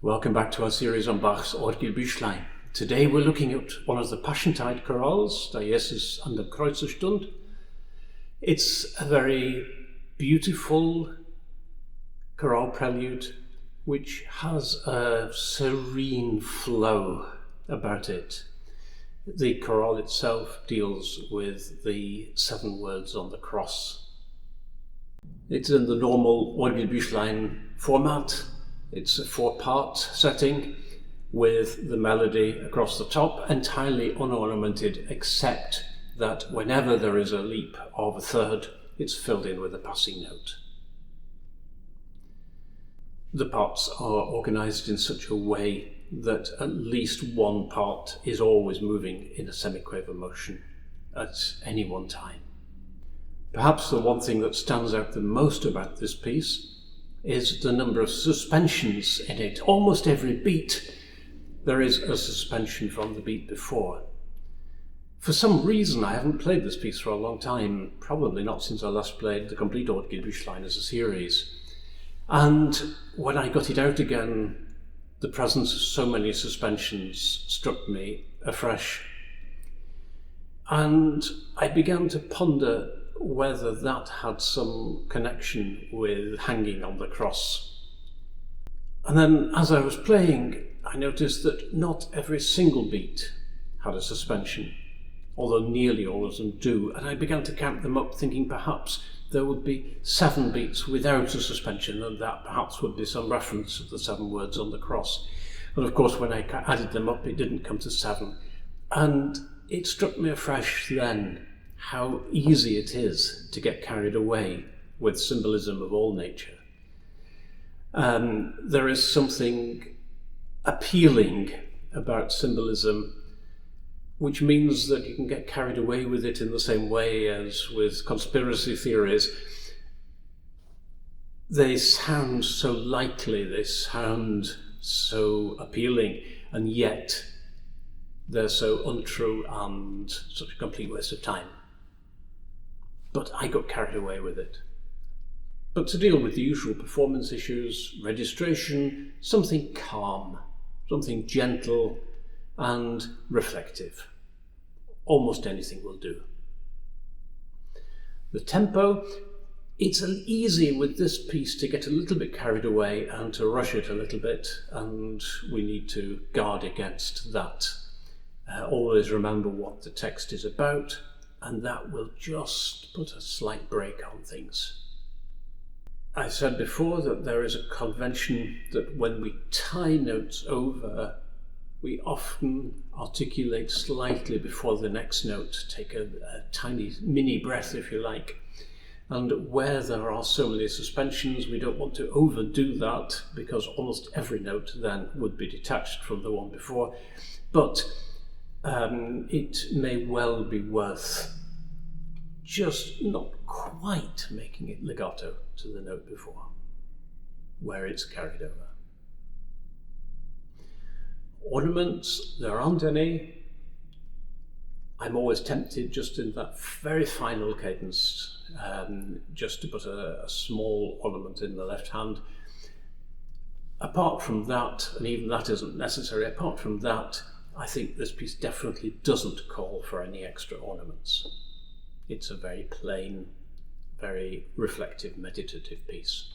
Welcome back to our series on Bach's Orgelbüchlein. Today we're looking at one of the Passiontide chorales, Da Jesus an der Kreuze stund. It's a very beautiful chorale prelude which has a serene flow about it. The chorale itself deals with the 7 words on the cross. It's in the normal Orgelbüchlein format. It's a 4-part setting with the melody across the top, entirely unornamented, except that whenever there is a leap of a third, it's filled in with a passing note. The parts are organized in such a way that at least one part is always moving in a semiquaver motion at any one time. Perhaps the one thing that stands out the most about this piece is the number of suspensions in it. Almost every beat there is a suspension from the beat before. For some reason I haven't played this piece for a long time, probably not since I last played the complete Orgelbüchlein as a series. And when I got it out again, the presence of so many suspensions struck me afresh. And I began to ponder whether that had some connection with hanging on the cross. And then as I was playing, I noticed that not every single beat had a suspension, although nearly all of them do. And I began to count them up, thinking perhaps there would be 7 beats without a suspension, and that perhaps would be some reference of the 7 words on the cross. And of course, when I added them up, it didn't come to 7. And it struck me afresh then how easy it is to get carried away with symbolism of all nature. There is something appealing about symbolism, which means that you can get carried away with it in the same way as with conspiracy theories. They sound so likely, they sound so appealing, and yet they're so untrue and such a complete waste of time. But I got carried away with it. But to deal with the usual performance issues, registration, something calm, something gentle and reflective. Almost anything will do. The tempo, it's easy with this piece to get a little bit carried away and to rush it a little bit, and we need to guard against that. Always remember what the text is about, and that will just put a slight brake on things. I said before that there is a convention that when we tie notes over, we often articulate slightly before the next note, take a tiny mini breath if you like. And where there are so many suspensions, we don't want to overdo that, because almost every note then would be detached from the one before. But it may well be worth just not quite making it legato to the note before, where it's carried over. Ornaments, there aren't any. I'm always tempted just in that very final cadence, just to put a small ornament in the left hand. Apart from that, and even that isn't necessary, apart from that, I think this piece definitely doesn't call for any extra ornaments. It's a very plain, very reflective, meditative piece.